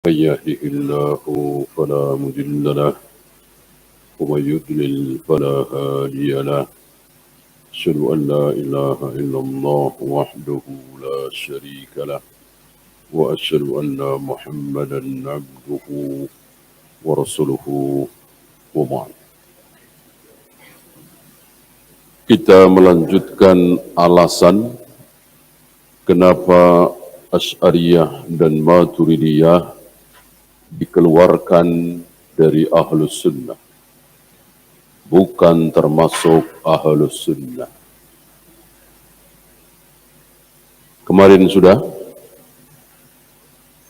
من يهده الله فلا مضل له ومن يضلل فلا هادي له أشهد أن لا إله إلا الله وحده لا شريك له وأشهد أن محمدا عبده ورسوله وبعد. Kita melanjutkan alasan kenapa Asy'ariyah dan Maturidiyah dikeluarkan dari Ahlus Sunnah, bukan termasuk Ahlus Sunnah. Kemarin sudah,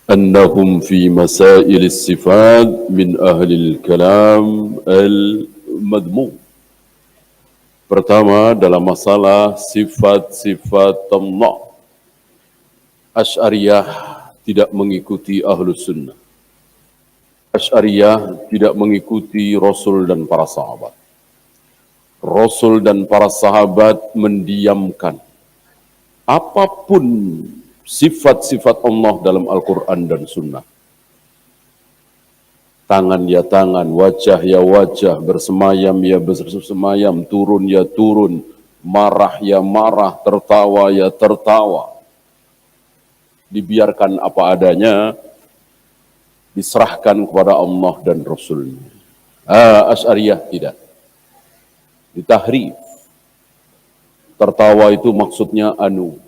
annahum fi masail sifat min ahli kalam al-madmum. Pertama, dalam masalah sifat-sifat Allah, Asy'ariyah tidak mengikuti Ahlus Sunnah. Asy'ariyah tidak mengikuti Rasul dan para sahabat. Rasul dan para sahabat mendiamkan apapun sifat-sifat Allah dalam Al-Quran dan Sunnah. Tangan ya tangan, wajah ya wajah, bersemayam ya bersemayam, turun ya turun, marah ya marah, tertawa ya tertawa. Dibiarkan apa adanya, diserahkan kepada Allah dan Rasulnya. Asy'ariyah tidak. Ditahrif. Tertawa itu maksudnya anu.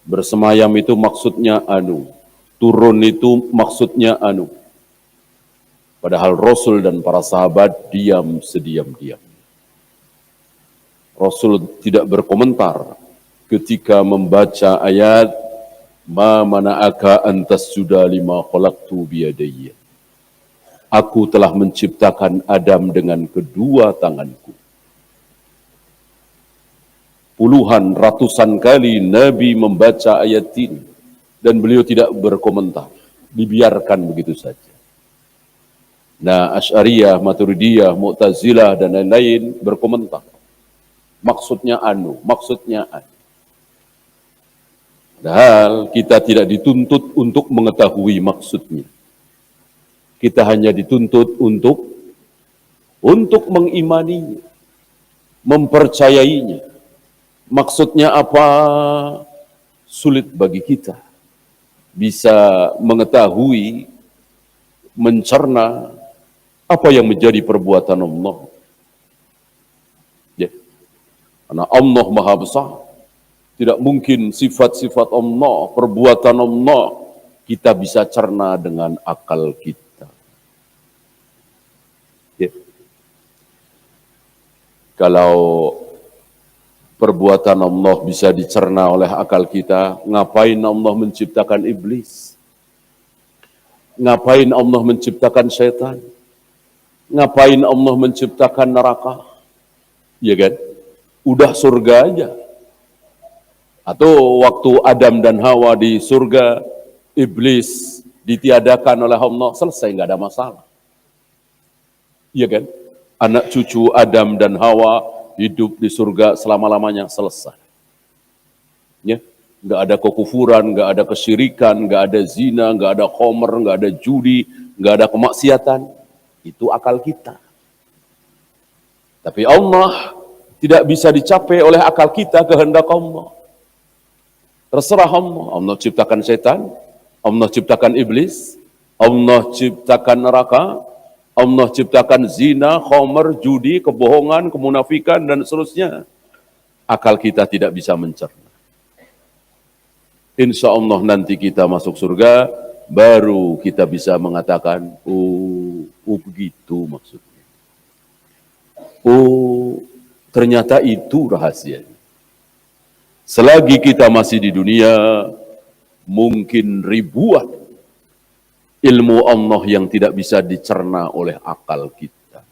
Bersemayam itu maksudnya anu. Turun itu maksudnya anu. Padahal Rasul dan para sahabat diam sediam-diam. Rasul tidak berkomentar ketika membaca ayat ma mana'aka antasjuda lima khalaqtu biyadayya. Aku telah menciptakan Adam dengan kedua tanganku. Puluhan, ratusan kali Nabi membaca ayat ini dan beliau tidak berkomentar. Dibiarkan begitu saja. Nah, Asy'ariyah, Maturidiyah, Mu'tazilah dan lain-lain berkomentar. Maksudnya anu, maksudnya anu. Padahal kita tidak dituntut untuk mengetahui maksudnya. Kita hanya dituntut untuk mengimaninya, mempercayainya. Maksudnya apa? Sulit bagi kita bisa mengetahui, mencerna apa yang menjadi perbuatan Allah. Ya. Karena Allah Maha Besar. Tidak mungkin sifat-sifat Allah, perbuatan Allah, kita bisa cerna dengan akal kita. Ya. Kalau perbuatan Allah bisa dicerna oleh akal kita, ngapain Allah menciptakan iblis? Ngapain Allah menciptakan syaitan? Ngapain Allah menciptakan neraka? Ya kan? Udah surga aja. Atau waktu Adam dan Hawa di surga, iblis ditiadakan oleh Allah, selesai, nggak ada masalah. Iya kan? Anak cucu Adam dan Hawa hidup di surga selama-lamanya, selesai. Ya, nggak ada kekufuran, nggak ada kesyirikan, nggak ada zina, nggak ada khomer, nggak ada judi, nggak ada kemaksiatan. Itu akal kita. Tapi Allah tidak bisa dicapai oleh akal kita, kehendak Allah. Terserah Allah. Allah ciptakan setan, Allah ciptakan iblis, Allah ciptakan neraka, Allah ciptakan zina, khomer, judi, kebohongan, kemunafikan, dan seterusnya. Akal kita tidak bisa mencerna. Insya Allah nanti kita masuk surga, baru kita bisa mengatakan, oh begitu maksudnya. Oh, ternyata itu rahasianya. Selagi kita masih di dunia, mungkin ribuan ilmu Allah yang tidak bisa dicerna oleh akal kita.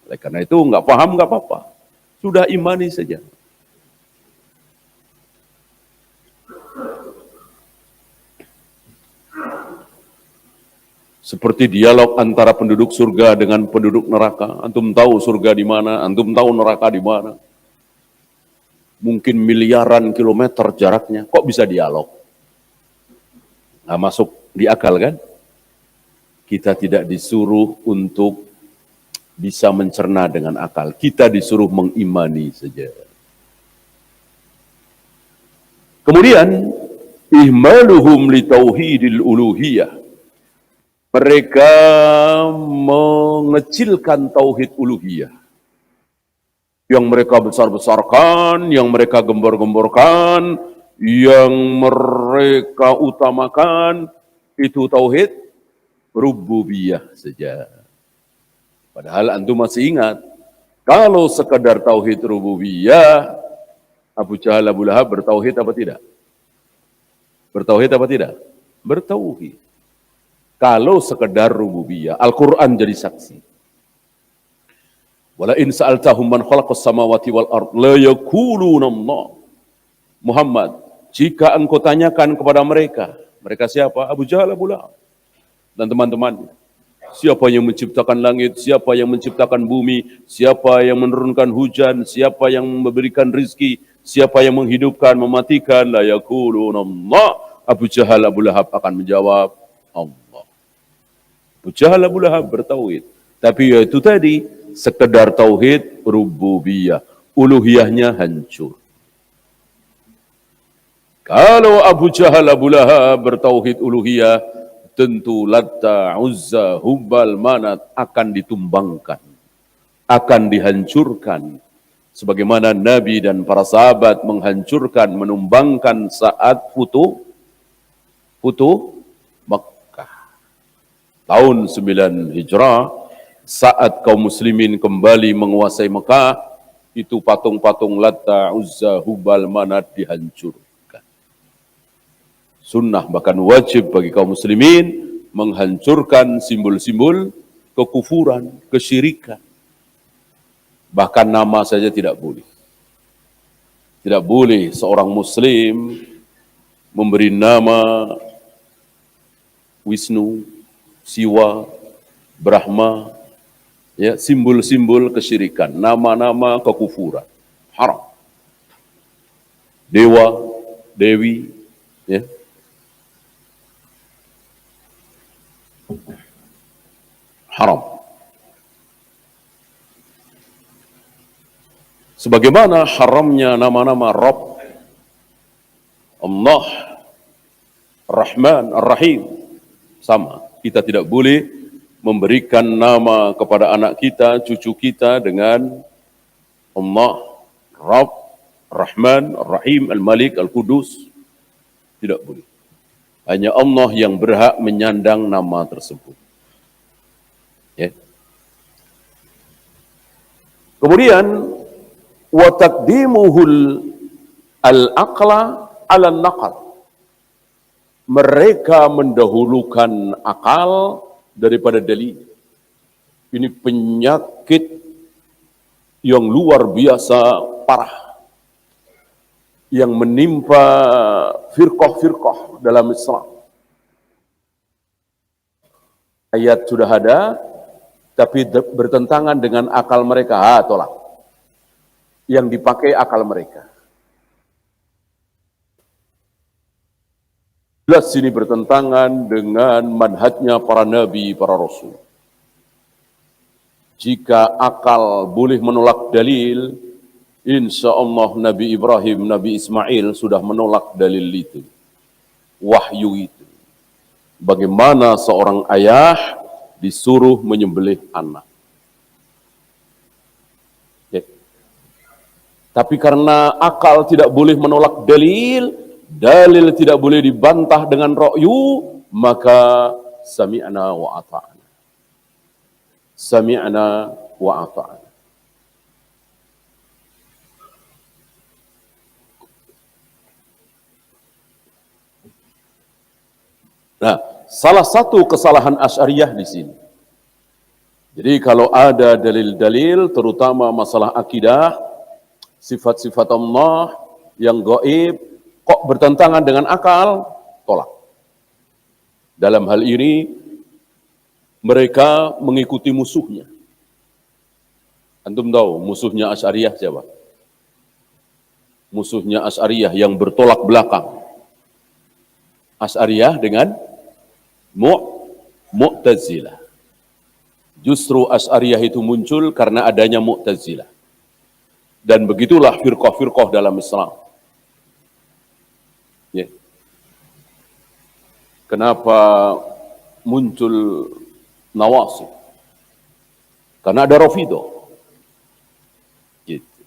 Oleh karena itu, nggak paham nggak apa-apa. Sudah imani saja. Seperti dialog antara penduduk surga dengan penduduk neraka. Antum tahu surga di mana, antum tahu neraka di mana. Mungkin miliaran kilometer jaraknya, kok bisa dialog? Nggak masuk di akal kan? Kita tidak disuruh untuk bisa mencerna dengan akal. Kita disuruh mengimani saja. Kemudian, ihmaluhum li tauhidil uluhiyah. Mereka mengecilkan tauhid uluhiyah. Yang mereka besar-besarkan, yang mereka gembor-gemborkan, yang mereka utamakan, itu tauhid rububiyah saja. Padahal antum masih ingat, kalau sekadar tauhid rububiyah, Abu Jahal Abu Lahab bertauhid apa tidak? Bertauhid apa tidak? Bertauhid. Kalau sekedar rububiyah, Al-Quran jadi saksi. Wala in sa'altahum man khalaqas samawati wal ard la yaquluna Allah. Muhammad, jika engkau tanyakan kepada mereka siapa? Abu Jahal Abu Lahab dan teman-temannya. Siapa yang menciptakan langit, siapa yang menciptakan bumi, siapa yang menurunkan hujan, siapa yang memberikan rizki, siapa yang menghidupkan, mematikan, la yaquluna Allah. Abu Jahal Abu Lahab akan menjawab Allah. Abu Jahal Abu Lahab bertauhid. Tapi ya itu tadi, sekedar tauhid rububiyah. Uluhiyahnya hancur. Kalau Abu Jahal Abu Lahab bertauhid uluhiyah, tentu Latta, Uzza, Hubal, Manat akan ditumbangkan, akan dihancurkan. Sebagaimana Nabi dan para sahabat menghancurkan, menumbangkan saat Futuh Makkah. Tahun 9 Hijrah, saat kaum muslimin kembali menguasai Mekah, itu patung-patung Latta, Uzza, Hubal, Manat dihancurkan. Sunnah bahkan wajib bagi kaum muslimin menghancurkan simbol-simbol kekufuran, kesyirikan. Bahkan nama saja tidak boleh. Tidak boleh seorang muslim memberi nama Wisnu, Siwa, Brahma, ya, simbol-simbol kesyirikan, nama-nama kekufuran, haram. Dewa, Dewi, ya. Haram. Sebagaimana haramnya nama-nama Rabb, Allah, Rahman, Ar-Rahim, sama. Kita tidak boleh memberikan nama kepada anak kita, cucu kita dengan Allah, Rabb, Rahman, Ar-Rahim, Al-Malik, Al-Qudus. Tidak boleh. Hanya Allah yang berhak menyandang nama tersebut. Ya. Kemudian wa taqdimuhul al-aqla 'ala an-naql. Mereka mendahulukan akal daripada dalil. Ini penyakit yang luar biasa parah yang menimpa firqah-firqah dalam Islam. Ayat sudah ada, tapi bertentangan dengan akal mereka. Tolak. Yang dipakai akal mereka. Jelas ini bertentangan dengan manhajnya para nabi, para rasul. Jika akal boleh menolak dalil, insya Allah Nabi Ibrahim, Nabi Ismail sudah menolak dalil itu. Wahyu itu. Bagaimana seorang ayah disuruh menyembelih anak. Ya. Tapi karena akal tidak boleh menolak dalil, dalil tidak boleh dibantah dengan ra'yu, maka sami'na wa ata'na. Sami'na wa ata'na. Nah, salah satu kesalahan Asy'ariyah di sini. Jadi kalau ada dalil-dalil, terutama masalah akidah, sifat-sifat Allah yang gaib, kok bertentangan dengan akal, tolak. Dalam hal ini, mereka mengikuti musuhnya. Antum tahu musuhnya Asy'ariyah siapa? Musuhnya Asy'ariyah yang bertolak belakang. Asy'ariyah dengan Mu'tazilah. Justru Asy'ariyah itu muncul karena adanya Mu'tazilah. Dan begitulah firqah-firqah dalam Islam. Ya. Kenapa muncul Nawasib? Karena ada Rafidhah. Gitu.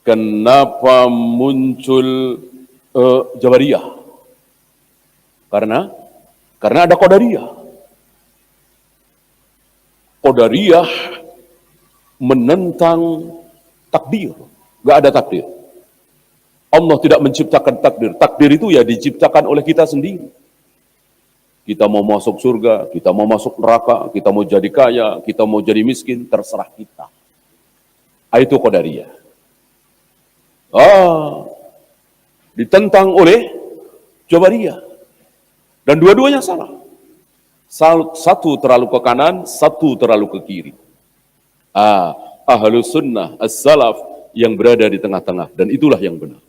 Kenapa muncul Jabariyah? Karena ada Qadariyah. Qadariyah menentang takdir. Gak ada takdir. Allah tidak menciptakan takdir. Takdir itu ya diciptakan oleh kita sendiri. Kita mau masuk surga, kita mau masuk neraka, kita mau jadi kaya, kita mau jadi miskin, terserah kita. Itu Qadariyah. Ditentang oleh Jabariyah. Dan dua-duanya salah. Satu terlalu ke kanan, satu terlalu ke kiri. Ahlus sunnah, as-salaf yang berada di tengah-tengah. Dan itulah yang benar.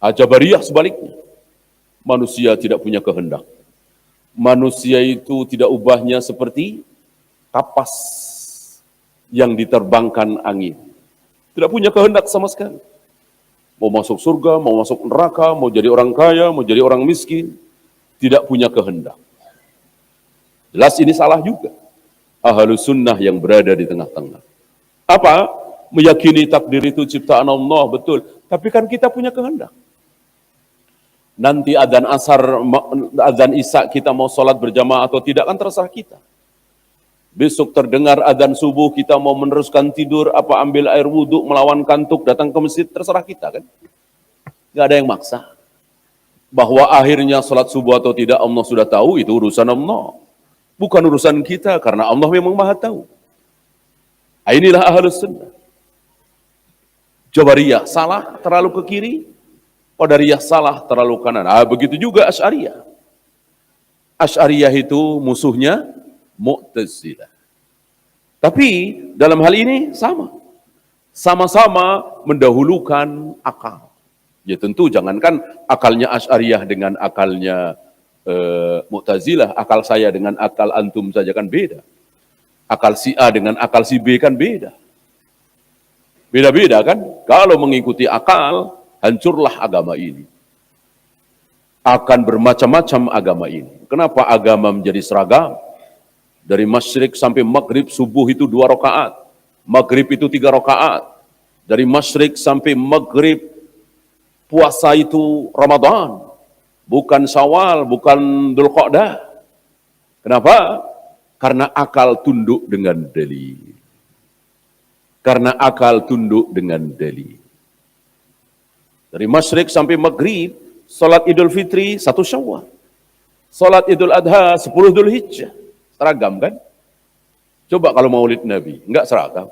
Jabariyah sebaliknya. Manusia tidak punya kehendak. Manusia itu tidak ubahnya seperti kapas yang diterbangkan angin. Tidak punya kehendak sama sekali. Mau masuk surga, mau masuk neraka, mau jadi orang kaya, mau jadi orang miskin. Tidak punya kehendak. Jelas ini salah juga. Ahlus sunnah yang berada di tengah-tengah. Apa? Meyakini takdir itu ciptaan Allah, betul. Tapi kan kita punya kehendak. Nanti adzan asar, adzan isya kita mau sholat berjamaah atau tidak kan terserah kita. Besok terdengar adzan subuh kita mau meneruskan tidur, apa ambil air wudhu, melawan kantuk, datang ke masjid, terserah kita kan. Gak ada yang maksa. Bahwa akhirnya sholat subuh atau tidak Allah sudah tahu, itu urusan Allah. Bukan urusan kita, karena Allah memang maha tahu. Inilah ahlus sunnah. Jabariyah salah, terlalu ke kiri. Qadariyah salah, terlalu kanan. Begitu juga Asy'ariyah. Asy'ariyah itu musuhnya Mu'tazilah. Tapi dalam hal ini sama. Sama-sama mendahulukan akal. Ya tentu jangankan akalnya Asy'ariyah dengan akalnya Mu'tazilah, akal saya dengan akal antum saja kan beda. Akal si A dengan akal si B kan beda. Beda-beda kan? Kalau mengikuti akal, hancurlah agama ini. Akan bermacam-macam agama ini. Kenapa agama menjadi seragam? Dari masyrik sampai maghrib, subuh itu 2 rakaat. Maghrib itu 3 rakaat. Dari masyrik sampai maghrib, puasa itu Ramadan. Bukan Syawal, bukan Dzulqa'dah. Kenapa? Karena akal tunduk dengan dalil. Karena akal tunduk dengan dalil. Dari masyrik sampai maghrib, salat Idul Fitri 1 Syawal. Salat Idul Adha 10 Dzulhijjah. Seragam kan? Coba kalau Maulid Nabi, enggak seragam.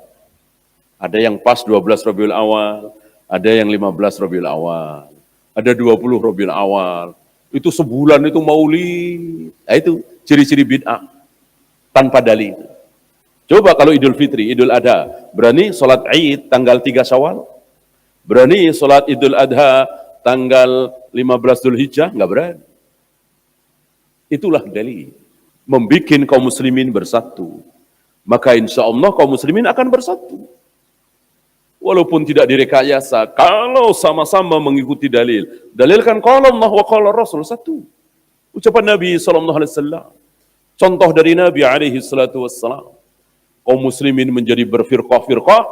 Ada yang pas 12 Rabiul Awal, ada yang 15 Rabiul Awal, ada 20 Rabiul Awal. Itu sebulan itu Maulid. Itu ciri-ciri bid'ah tanpa dalil. Coba kalau Idul Fitri, Idul Adha, berani salat Id tanggal 3 Syawal? Berani salat Idul Adha tanggal 15 Dzulhijjah? Enggak berani. Itulah dalil. Membikin kaum muslimin bersatu. Maka insya Allah kaum muslimin akan bersatu. Walaupun tidak direkayasa, kalau sama-sama mengikuti dalil. Dalil kan qala Allah wa qala Rasul, satu. Ucapan Nabi SAW. Contoh dari Nabi SAW. Kaum muslimin menjadi berfirqah-firqah,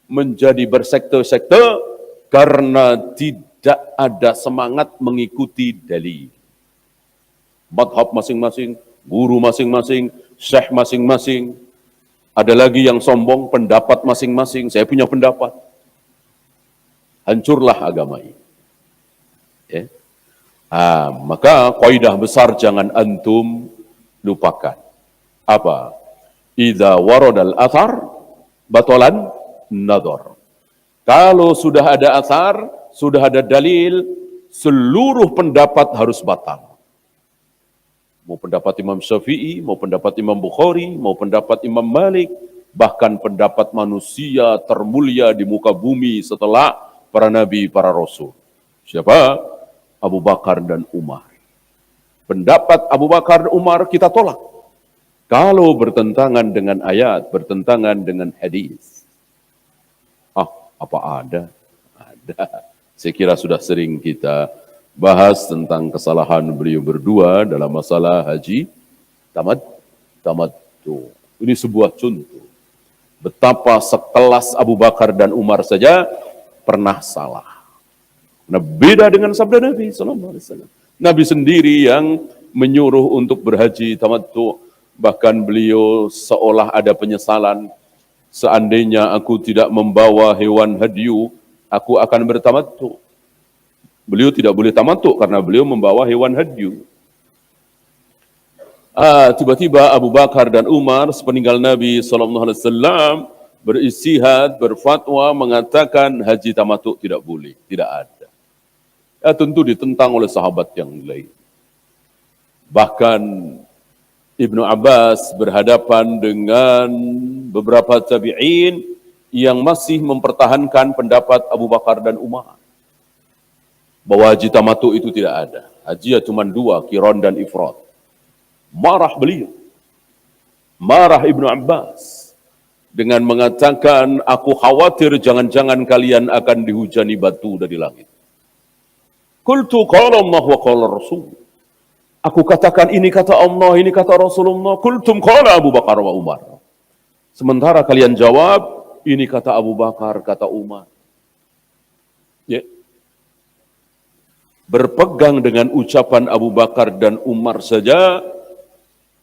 menjadi bersekte-sekte, karena tidak ada semangat mengikuti dalil. Madhab masing-masing, guru masing-masing, syekh masing-masing. Ada lagi yang sombong, pendapat masing-masing. Saya punya pendapat. Hancurlah agama ini. Ya. Maka kaidah besar jangan antum lupakan. Apa? Idza waradal athar batalan nadhar. Kalau sudah ada athar, sudah ada dalil, seluruh pendapat harus batal. Mau pendapat Imam Syafi'i, mau pendapat Imam Bukhari, mau pendapat Imam Malik, bahkan pendapat manusia termulia di muka bumi setelah para nabi, para rasul. Siapa? Abu Bakar dan Umar. Pendapat Abu Bakar dan Umar kita tolak. Kalau bertentangan dengan ayat, bertentangan dengan hadis. Apa ada? Ada. Saya kira sudah sering kita bahas tentang kesalahan beliau berdua dalam masalah haji tamattu. Ini sebuah contoh betapa sekelas Abu Bakar dan Umar saja pernah salah. Nah, beda dengan sabda Nabi SAW. Nabi sendiri yang menyuruh untuk berhaji tamattu. Bahkan beliau seolah ada penyesalan. Seandainya aku tidak membawa hewan hadyu, aku akan bertamattu. Beliau tidak boleh tamattu karena beliau membawa hewan hadyu. Tiba-tiba Abu Bakar dan Umar sepeninggal Nabi SAW beristihad, berfatwa mengatakan haji tamattu tidak boleh, tidak ada. Tentu ditentang oleh sahabat yang lain. Bahkan Ibnu Abbas berhadapan dengan beberapa tabi'in yang masih mempertahankan pendapat Abu Bakar dan Umar bahwa haji tamattu itu tidak ada. Haji cuma dua, qiran dan ifrad. Marah beliau. Marah Ibnu Abbas dengan mengatakan, aku khawatir jangan-jangan kalian akan dihujani batu dari langit. Qultu qala Allah wa qala Rasul. Aku katakan ini kata Allah, ini kata Rasulullah. Qultum qala Abu Bakar wa Umar. Sementara kalian jawab, ini kata Abu Bakar, kata Umar. Ya. Berpegang dengan ucapan Abu Bakar dan Umar saja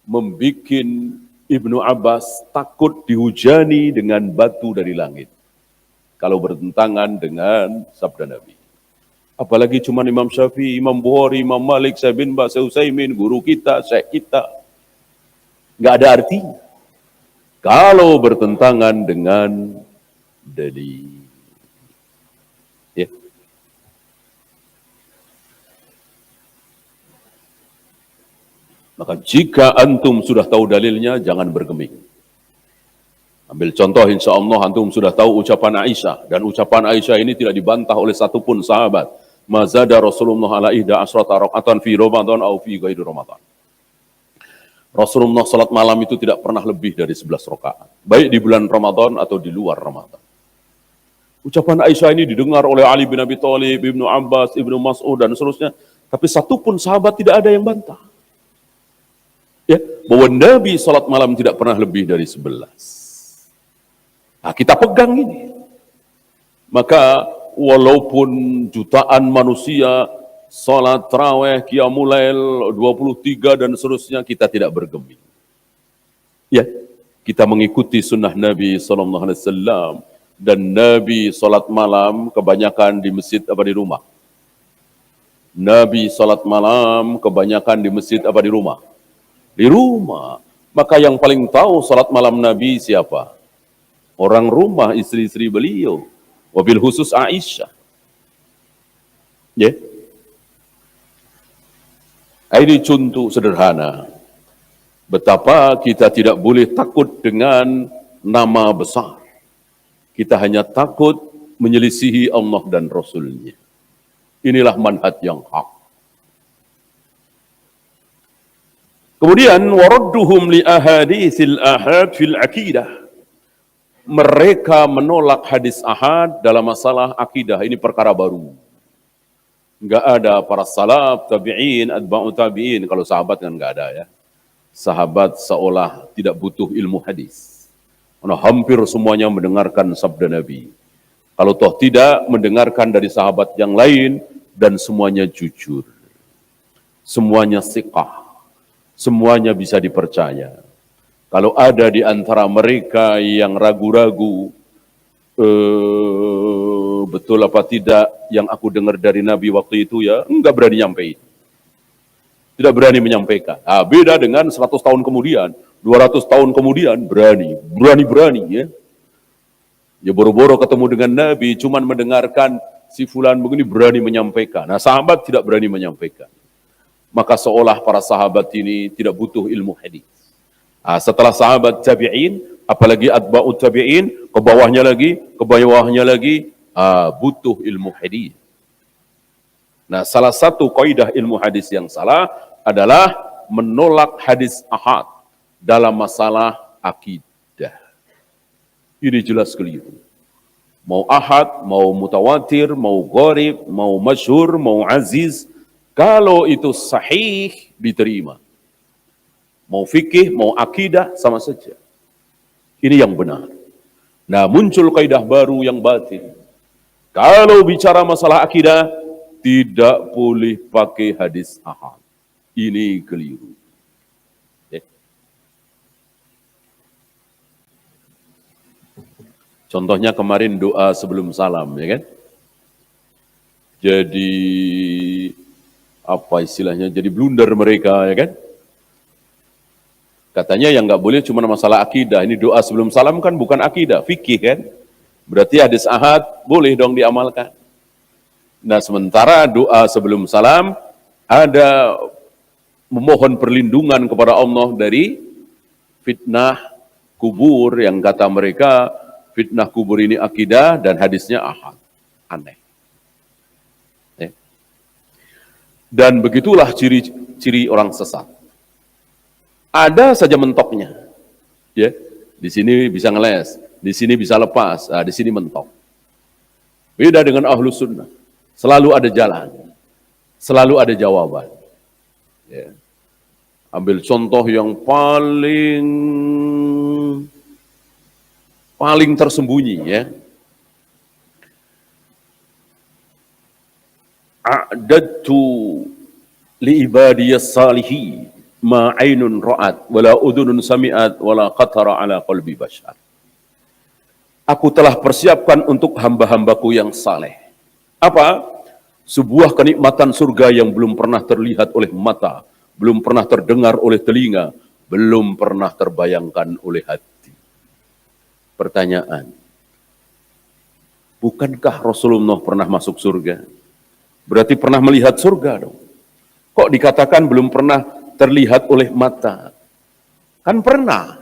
membuat Ibnu Abbas takut dihujani dengan batu dari langit. Kalau bertentangan dengan sabda Nabi. Apalagi cuma Imam Syafi'i, Imam Bukhari, Imam Malik, Syekh bin Baz, Syekh Utsaimin, guru kita, Syekh kita. Nggak ada artinya. Kalau bertentangan dengan dalil. Ya. Maka jika antum sudah tahu dalilnya, jangan bergeming. Ambil contoh, insya Allah antum sudah tahu ucapan Aisyah. Dan ucapan Aisyah ini tidak dibantah oleh satupun sahabat. Mazada Rasulullah ala ihda asrata raka'atan fi Ramadan atau fi ghairi Ramadan. Rasulullah salat malam itu tidak pernah lebih dari 11 rakaat. Baik di bulan Ramadan atau di luar Ramadan. Ucapan Aisyah ini didengar oleh Ali bin Abi Thalib, Ibnu Abbas, Ibnu Mas'ud dan seterusnya. Tapi satupun sahabat tidak ada yang bantah. Ya, bahwa Nabi salat malam tidak pernah lebih dari 11. Nah, kita pegang ini. Maka walaupun jutaan manusia salat tarawih, qiyamul lail 23 dan seterusnya, kita tidak bergeming. Ya, kita mengikuti sunnah Nabi SAW dan Nabi salat malam kebanyakan di masjid apa di rumah. Nabi salat malam kebanyakan di masjid apa di rumah? Di rumah. Maka yang paling tahu salat malam Nabi siapa? Orang rumah, istri-istri beliau. Wabil khusus Aisyah. Ya. Ini contoh sederhana. Betapa kita tidak boleh takut dengan nama besar. Kita hanya takut menyelisihi Allah dan Rasulnya. Inilah manhaj yang hak. Kemudian waradduhum li ahaditsil ahad fil aqidah. Mereka menolak hadis ahad dalam masalah akidah. Ini perkara baru. Enggak ada para salaf, tabi'in, atba'u tabi'in. Kalau sahabat kan enggak ada ya. Sahabat seolah tidak butuh ilmu hadis. Karena hampir semuanya mendengarkan sabda Nabi. Kalau toh tidak, mendengarkan dari sahabat yang lain dan semuanya jujur. Semuanya siqah. Semuanya bisa dipercaya. Kalau ada di antara mereka yang ragu-ragu, betul apa tidak yang aku dengar dari Nabi waktu itu ya, enggak berani nyampein. Tidak berani menyampaikan. Nah, beda dengan 100 tahun kemudian, 200 tahun kemudian, berani ya. Ya boro-boro ketemu dengan Nabi, cuman mendengarkan si fulan begini berani menyampaikan. Nah, sahabat tidak berani menyampaikan. Maka seolah para sahabat ini tidak butuh ilmu hadis. Setelah sahabat tabi'in, apalagi atba'ut tabi'in, ke bawahnya lagi, butuh ilmu hadis. Nah, salah satu kaidah ilmu hadis yang salah, adalah menolak hadis ahad dalam masalah akidah. Ini jelas keliru. Mau ahad, mau mutawatir, mau gharib, mau masyhur, mau aziz, kalau itu sahih diterima. Mau fikih, mau akidah, sama saja. Ini yang benar. Nah, muncul kaidah baru yang batin. Kalau bicara masalah akidah, tidak boleh pakai hadis ahad. Ini keliru. Contohnya kemarin doa sebelum salam, ya kan? Jadi, apa istilahnya, jadi blunder mereka, ya kan? Katanya yang nggak boleh cuma masalah akidah. Ini doa sebelum salam kan bukan akidah, fikih kan? Berarti hadis ahad boleh dong diamalkan. Nah, sementara doa sebelum salam ada memohon perlindungan kepada Allah dari fitnah kubur yang kata mereka fitnah kubur ini akidah dan hadisnya ahad. Aneh. Dan begitulah ciri-ciri orang sesat. Ada saja mentoknya. Ya, di sini bisa ngeles, di sini bisa lepas, di sini mentok. Beda dengan ahlus sunnah. Selalu ada jalan, selalu ada jawaban. Ya. Ambil contoh yang paling tersembunyi, ya. A'dadtu li ibadiyas salihin ma ainun ra'at wala udhunun sami'at wala qatara ala qalbi bashar. Aku telah persiapkan untuk hamba-hambaku yang saleh. Apa? Sebuah kenikmatan surga yang belum pernah terlihat oleh mata, belum pernah terdengar oleh telinga, belum pernah terbayangkan oleh hati. Pertanyaan, bukankah Rasulullah pernah masuk surga? Berarti pernah melihat surga dong. Kok dikatakan belum pernah terlihat oleh mata? Kan pernah.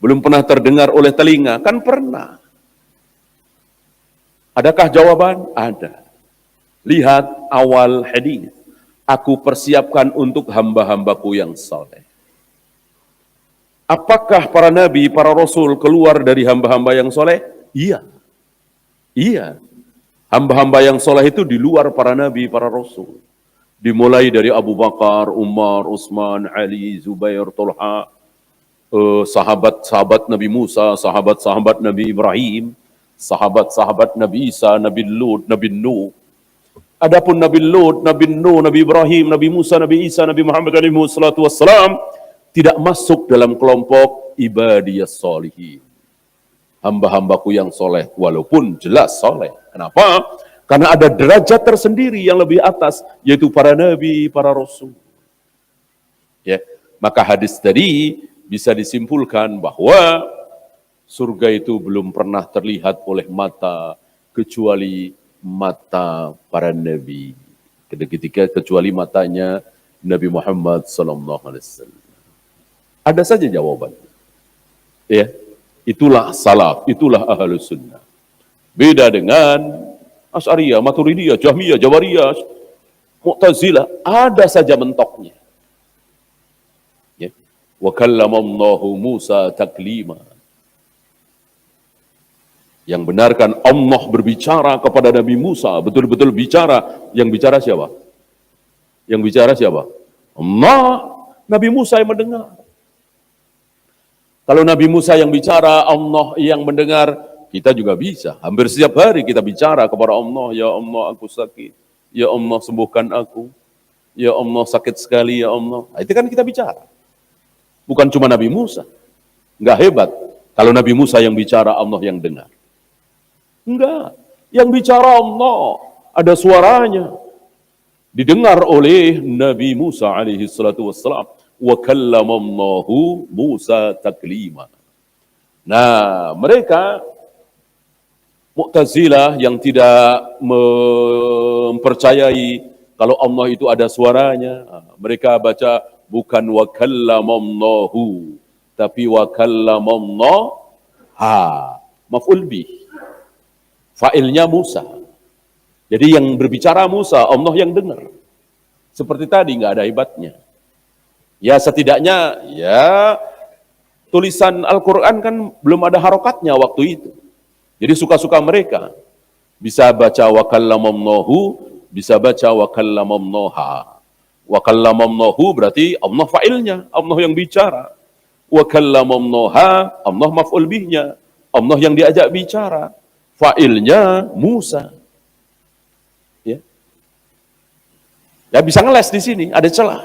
Belum pernah terdengar oleh telinga? Kan pernah. Adakah jawaban? Ada. Lihat awal hadis. Aku persiapkan untuk hamba-hambaku yang saleh. Apakah para nabi, para rasul keluar dari hamba-hamba yang saleh? Iya. Iya. Hamba-hamba yang saleh itu di luar para nabi, para rasul. Dimulai dari Abu Bakar, Umar, Utsman, Ali, Zubair, Talha, sahabat-sahabat Nabi Musa, sahabat-sahabat Nabi Ibrahim, sahabat-sahabat Nabi Isa, Nabi Lut, Nabi Nuh. Adapun Nabi Lut, Nabi Nuh, Nabi Ibrahim, Nabi Musa, Nabi Isa, Nabi Muhammad alaihi wassalatu wassalam tidak masuk dalam kelompok ibadiyas sholihin. Hamba-hambaku yang soleh, walaupun jelas soleh. Kenapa? Karena ada derajat tersendiri yang lebih atas, yaitu para nabi, para rasul. Ya, maka hadis tadi bisa disimpulkan bahwa surga itu belum pernah terlihat oleh mata, kecuali mata para nabi. Ketika kecuali matanya Nabi Muhammad SAW. Ada saja jawaban. Ya. Itulah salaf, itulah ahlus sunnah. Beda dengan Asy'ariyah, Maturidiyah, Jahmiyah, Jabariyah, Mu'tazilah, ada saja mentoknya. Ya. Wa kallamallahu Musa taklima. Yang benarkan Allah berbicara kepada Nabi Musa, betul-betul bicara. Yang bicara siapa? Yang bicara siapa? Allah. Nabi Musa yang mendengar. Kalau Nabi Musa yang bicara, Allah yang mendengar, kita juga bisa. Hampir setiap hari kita bicara kepada Allah, ya Allah aku sakit, ya Allah sembuhkan aku, ya Allah sakit sekali ya Allah. Nah, itu kan kita bicara. Bukan cuma Nabi Musa. Enggak hebat. Kalau Nabi Musa yang bicara, Allah yang dengar. Enggak. Yang bicara Allah, ada suaranya. Didengar oleh Nabi Musa alaihi salatu wassalam. Wa kallamallahu Musa taklima. Nah, mereka Mu'tazilah yang tidak mempercayai kalau Allah itu ada suaranya, mereka baca bukan wa kallamallahu, tapi wa kallamallah, maf'ul bih. Fa'ilnya Musa. Jadi yang berbicara Musa, Allah yang dengar. Seperti tadi, nggak ada hebatnya. Ya setidaknya ya tulisan Al-Quran kan belum ada harokatnya waktu itu. Jadi suka-suka mereka. Bisa baca wa kallamamnahu, bisa baca wa kallamamnaha. Wa kallamamnahu berarti Allah fa'ilnya, Allah yang bicara. Wa kallamamnaha, Allah maf'ul bihnya, Allah yang diajak bicara. Fa'ilnya Musa. Ya. Ya bisa ngeles di sini, ada celah.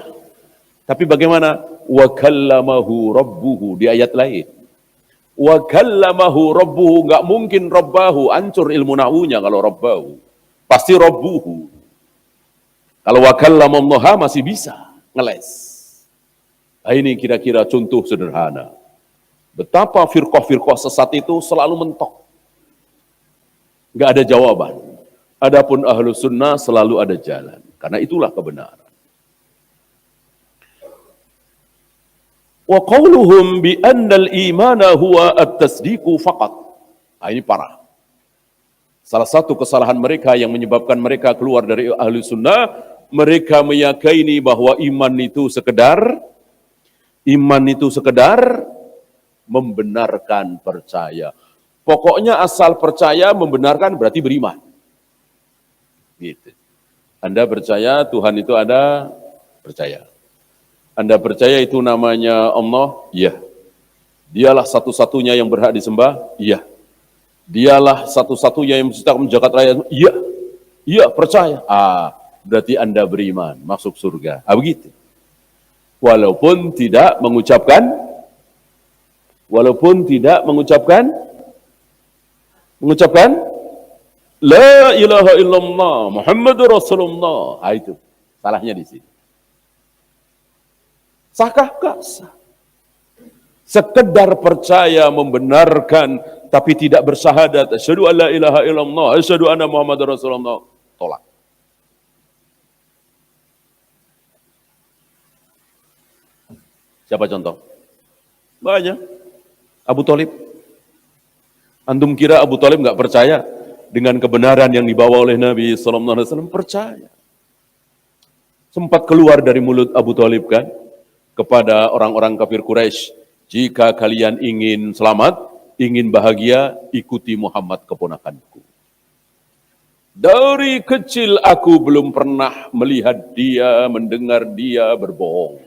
Tapi bagaimana? Wa kallamahu rabbuhu di ayat lain. Wa kallamahu rabbuhu, enggak mungkin rabbahu, hancur ilmu nahwunya kalau rabbahu. Pasti rabbuhu. Kalau wa kallamamnaha masih bisa ngeles. Nah, ini kira-kira contoh sederhana. Betapa firqah-firqah sesat itu selalu mentok. Enggak ada jawaban. Adapun ahlu sunnah selalu ada jalan. Karena itulah kebenaran. Wa qawluhum bi annal imana huwa at-tasdiqu faqat. Nah, ini parah. Salah satu kesalahan mereka yang menyebabkan mereka keluar dari ahli sunnah, mereka meyakini bahwa iman itu sekedar membenarkan percaya. Pokoknya asal percaya membenarkan berarti beriman. Gitu. Anda percaya Tuhan itu ada, percaya. Anda percaya itu namanya Allah? Iya. Dialah satu-satunya yang berhak disembah? Iya. Dialah satu-satunya yang menciptakan jagat raya? Iya. Iya, percaya. Berarti Anda beriman, masuk surga. Begitu. Walaupun tidak mengucapkan La ilaha illallah Muhammadur Rasulullah. Itu salahnya di sini. Sahkah? Sah. Sekedar percaya membenarkan tapi tidak bersyahadat asyhadu an la ilaha illallah asyhadu anna Muhammadar Rasulullah, tolak. Siapa contoh? Banyak. Abu Thalib. Antum kira Abu Thalib enggak percaya dengan kebenaran yang dibawa oleh Nabi sallallahu alaihi wasallam? Percaya. Sempat keluar dari mulut Abu Thalib kan kepada orang-orang kafir Quraisy, jika kalian ingin selamat, ingin bahagia, ikuti Muhammad keponakanku. Dari kecil aku belum pernah melihat dia, mendengar dia berbohong.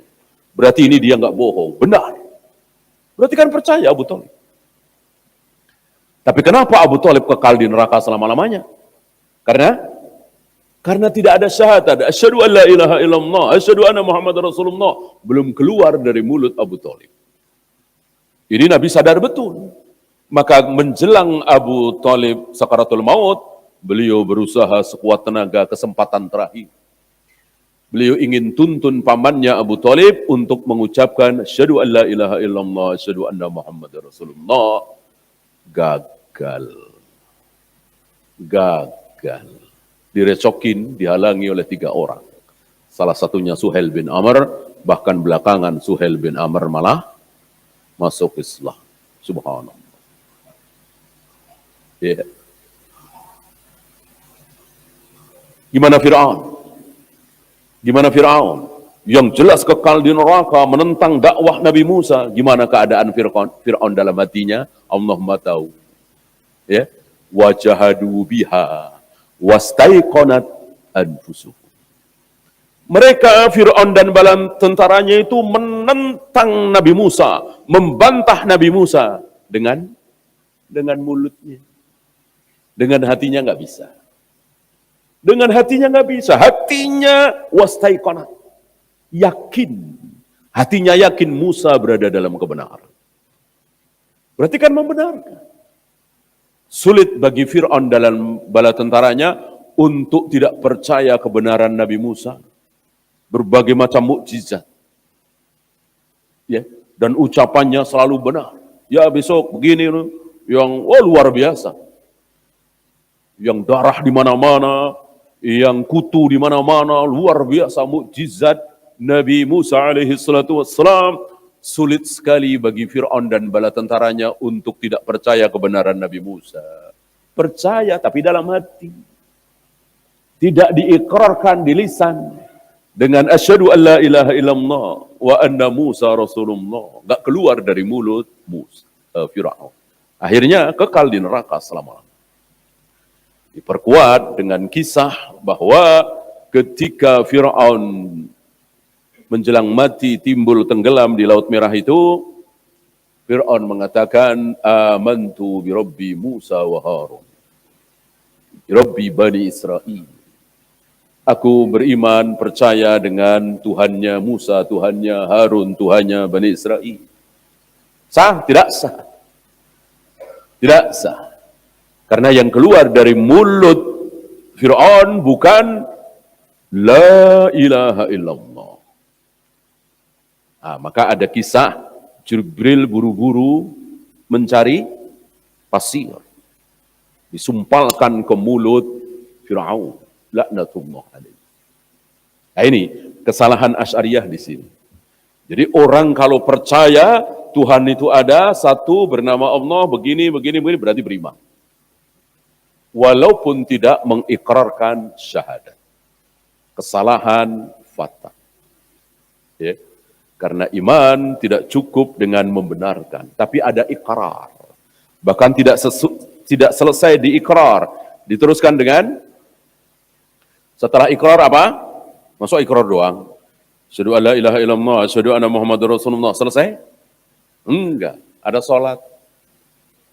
Berarti ini dia nggak bohong, benar. Berarti kan percaya Abu Thalib. Tapi kenapa Abu Thalib kekal di neraka selama-lamanya? Karena tidak ada syahadat, asyhadu an la ilaha illallah, asyhadu anna Muhammadar Rasulullah, belum keluar dari mulut Abu Thalib. Ini Nabi sadar betul. Maka menjelang Abu Thalib sakaratul maut, beliau berusaha sekuat tenaga kesempatan terakhir. Beliau ingin tuntun pamannya Abu Thalib untuk mengucapkan asyhadu an la ilaha illallah, asyhadu anna Muhammadar Rasulullah. Gagal. Direcokin, dihalangi oleh 3 orang. Salah satunya Suhail bin Amr, bahkan belakangan Suhail bin Amr malah masuk Islam. Subhanallah. Yeah. Gimana Fir'aun? Yang jelas kekal di neraka menentang dakwah Nabi Musa. Gimana keadaan Fir'aun dalam hatinya? Allah tahu. Ya. Wajahadu biha wastaiqonat anfusuhum. Mereka Fir'aun dan bala tentaranya itu menentang Nabi Musa, membantah Nabi Musa dengan mulutnya. Dengan hatinya nggak bisa. Hatinya wastaiqonat. Yakin. Hatinya yakin Musa berada dalam kebenaran. Berarti kan membenarkan. Sulit bagi Fir'aun dalam bala tentaranya untuk tidak percaya kebenaran Nabi Musa. Berbagai macam mukjizat. Ya, dan ucapannya selalu benar. Ya besok begini, yang luar biasa. Yang darah di mana-mana, yang kutu di mana-mana, luar biasa mukjizat Nabi Musa alaihi salatu wassalam. Sulit sekali bagi Fir'aun dan bala tentaranya untuk tidak percaya kebenaran Nabi Musa. Percaya tapi dalam hati. Tidak diikrarkan di lisan. dengan asyhadu an la ilaha illallah wa anna Musa Rasulullah, nggak keluar dari mulut Firaun. Akhirnya kekal di neraka selama-lamanya. Diperkuat dengan kisah bahwa ketika Firaun menjelang mati timbul tenggelam di Laut Merah itu, Fir'aun mengatakan, amantu bi Rabbi Musa wa Harun, bi Rabbi Bani Israel. Aku beriman, percaya dengan Tuhannya Musa, Tuhannya Harun, Tuhannya Bani Israel. Sah? Tidak sah. Tidak sah. Karena yang keluar dari mulut Fir'aun bukan la ilaha illallah. Maka ada kisah Jibril buru-buru mencari pasir, disumpalkan ke mulut Firaun, laknatullah alaihi. Nah, ini kesalahan Asy'ariyah di sini. Jadi orang kalau percaya Tuhan itu ada satu bernama Allah, begini berarti beriman. Walaupun tidak mengikrarkan syahadat. Kesalahan fatal. Ya. Karena iman tidak cukup dengan membenarkan, tapi ada ikrar. Bahkan tidak selesai di ikrar, diteruskan dengan setelah ikrar apa? Masuk ikrar doang. Asyhadu an la ilaha illallah, asyhadu anna Muhammadar Rasulullah. Selesai? Enggak. Ada salat,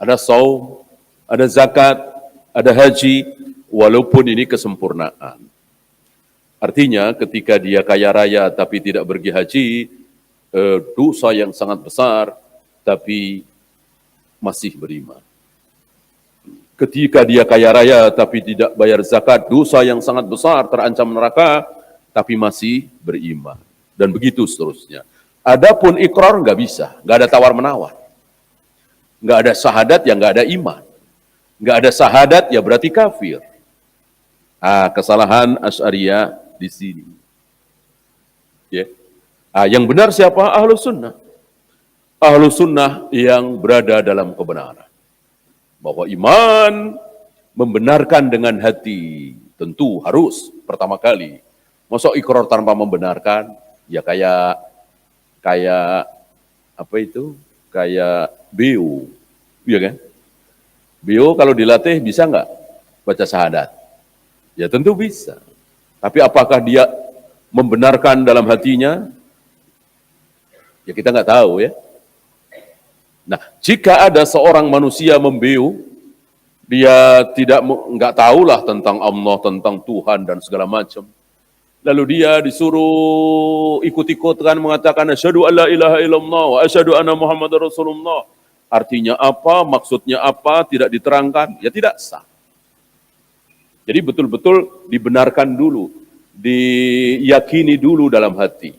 ada saum, ada zakat, ada haji, walaupun ini kesempurnaan. Artinya ketika dia kaya raya tapi tidak pergi haji, dosa yang sangat besar, tapi masih beriman. Ketika dia kaya raya tapi tidak bayar zakat, dosa yang sangat besar, terancam neraka, tapi masih beriman. Dan begitu seterusnya. Adapun ikrar nggak bisa, nggak ada tawar-menawar. Nggak ada syahadat yang nggak ada iman. Nggak ada syahadat ya berarti kafir. Kesalahan Asy'ariyah di sini. Ya. Yang benar siapa? Ahlus Sunnah. Ahlus Sunnah yang berada dalam kebenaran. Bahwa iman membenarkan dengan hati. Tentu harus pertama kali. Masa ikrar tanpa membenarkan? Ya kayak apa itu? Kayak BO. Iya kan? BO kalau dilatih bisa nggak baca syahadat? Ya tentu bisa. Tapi apakah dia membenarkan dalam hatinya? Ya kita nggak tahu ya. Nah, jika ada seorang manusia membeu, dia nggak tahulah tentang Allah, tentang Tuhan dan segala macam. Lalu dia disuruh ikut-ikutan mengatakan asyhadu alla ilaha illallah wa asyhadu anna Muhammadar Rasulullah. Artinya apa? Maksudnya apa? Tidak diterangkan. Ya tidak sah. Jadi betul-betul dibenarkan dulu, diyakini dulu dalam hati.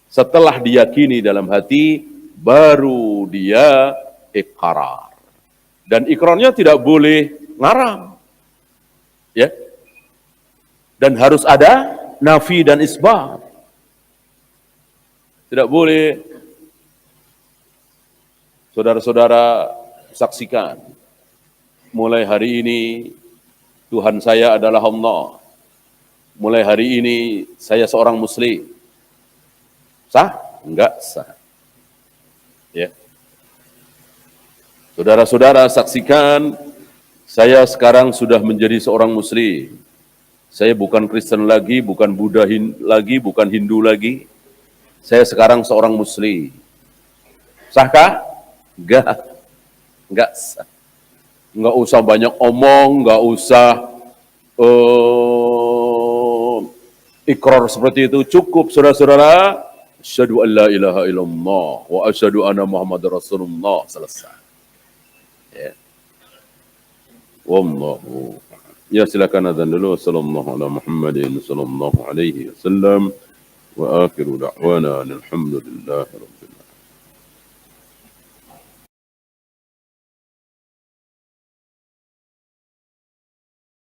Setelah diyakini dalam hati, baru dia ikrar. Dan ikrarnya tidak boleh ngarang. Ya. Dan harus ada nafi dan isbat. Tidak boleh. Saudara-saudara saksikan. Mulai hari ini, Tuhan saya adalah Allah. Mulai hari ini, saya seorang muslim. Sah? Enggak sah. Ya. Saudara-saudara saksikan, saya sekarang sudah menjadi seorang muslim. Saya bukan Kristen lagi, bukan Buddha lagi, bukan Hindu lagi. Saya sekarang seorang muslim. Sahkah? Enggak sah. Enggak usah banyak omong, enggak usah ikrar seperti itu. Cukup saudara-saudara. Asyhadu an la ilaha illallah wa asyhadu anna Muhammadar Rasulullah. Selesai. Ya. Wallahu. Ya silakan azan dulu. Sallallahu ala Muhammadin sallallahu alaihi wasallam wa akhiru da'wana alhamdulillahi rabbil alamin.